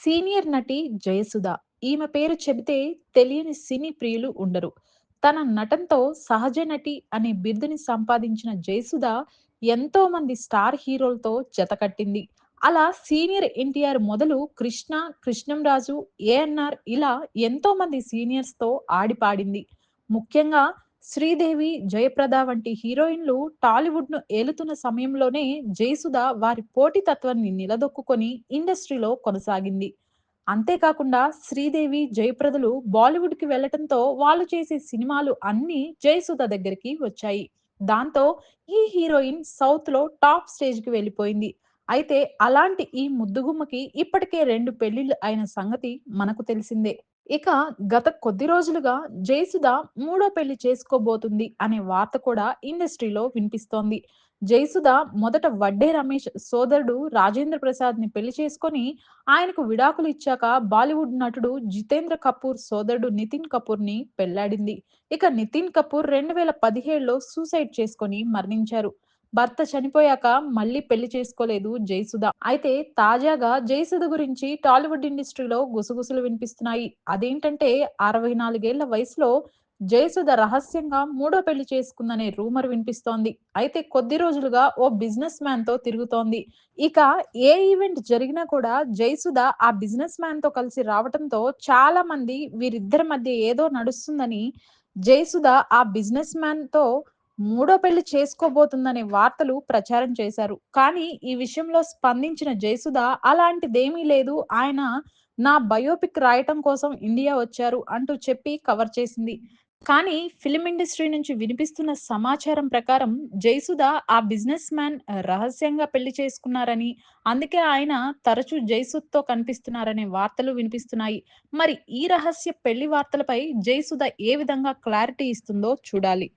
Senior నటి జయసుధ. ఈమె పేరు చెబితే తెలియని సినీ ప్రియులు ఉండరు. తన నటనతో సహజ నటి అనే బిరుదుని సంపాదించిన జయసుధ ఎంతో మంది స్టార్ హీరోలతో జతకట్టింది. అలా సీనియర్ ఎన్టీఆర్ మొదలు కృష్ణ, కృష్ణంరాజు, ఏఎన్నార్ ఇలా ఎంతో మంది సీనియర్స్‌తో ఆడిపాడింది. ముఖ్యంగా శ్రీదేవి, జయప్రద వంటి హీరోయిన్‌లు టాలీవుడ్‌ను ఏలుతున్న సమయంలోనే జయసుధ వారి పోటీతత్వాన్ని నిలదొక్కుకొని ఇండస్ట్రీలో కొనసాగింది. అంతేకాకుండా శ్రీదేవి, జయప్రదలు బాలీవుడ్‌కి వెళ్ళటంతో వాళ్ళు చేసే సినిమాలు అన్నీ జయసుధ దగ్గరికి వచ్చాయి. దాంతో ఈ హీరోయిన్ సౌత్‌లో టాప్ స్టేజ్‌కి వెళ్ళిపోయింది. అయితే అలాంటి ఈ ముద్దుగుమ్మకి ఇప్పటికే 2 పెళ్లిళ్లు అయిన సంగతి మనకు తెలిసిందే. ఇక గత కొద్ది రోజులుగా జయసుధ మూడో పెళ్లి చేసుకోబోతుంది అనే వార్త కూడా ఇండస్ట్రీలో వినిపిస్తోంది. జయసుధ మొదట వడ్డే రమేష్ సోదరుడు రాజేంద్ర ప్రసాద్‌ని పెళ్లి చేసుకొని ఆయనకు విడాకులు ఇచ్చాక బాలీవుడ్ నటుడు జితేంద్ర కపూర్ సోదరుడు నితిన్ కపూర్‌ని పెళ్లాడింది. ఇక నితిన్ కపూర్ 2017లో సూసైడ్ చేసుకొని మరణించారు. భర్త చనిపోయాక మళ్ళీ పెళ్లి చేసుకోలేదు జయసుధ. అయితే తాజాగా జయసుధ గురించి టాలీవుడ్ ఇండస్ట్రీలో గుసగుసలు వినిపిస్తున్నాయి. అదేంటంటే 64 ఏళ్ల వయసులో జయసుధ రహస్యంగా మూడో పెళ్లి చేసుకుందనే రూమర్ వినిపిస్తోంది. అయితే కొద్ది రోజులుగా ఓ బిజినెస్ మ్యాన్‌తో తిరుగుతోంది. ఇక ఏ ఈవెంట్ జరిగినా కూడా జయసుధ ఆ బిజినెస్ మ్యాన్‌తో కలిసి రావటంతో చాలా మంది వీరిద్దరి మధ్య ఏదో నడుస్తుందని జయసుధ ఆ బిజినెస్ మ్యాన్‌తో మూడో పెళ్లి చేసుకోబోతుందనే వార్తలు ప్రచారం చేశారు. కానీ ఈ విషయంలో స్పందించిన జయసుధ అలాంటిదేమీ లేదు. ఆయన నా బయోపిక్ రాయటం కోసం ఇండియా వచ్చారు అంటూ చెప్పి కవర్ చేసింది. కానీ ఫిల్మ్ ఇండస్ట్రీ నుంచి వినిపిస్తున్న సమాచారం ప్రకారం జయసుధ ఆ బిజినెస్ మ్యాన్ రహస్యంగా పెళ్లి చేసుకున్నారని, అందుకే ఆయన తరచూ జయసుధతో కనిపిస్తున్నారనే వార్తలు వినిపిస్తున్నాయి. మరి ఈ రహస్య పెళ్లి వార్తలపై జయసుధ ఏ విధంగా క్లారిటీ ఇస్తుందో చూడాలి.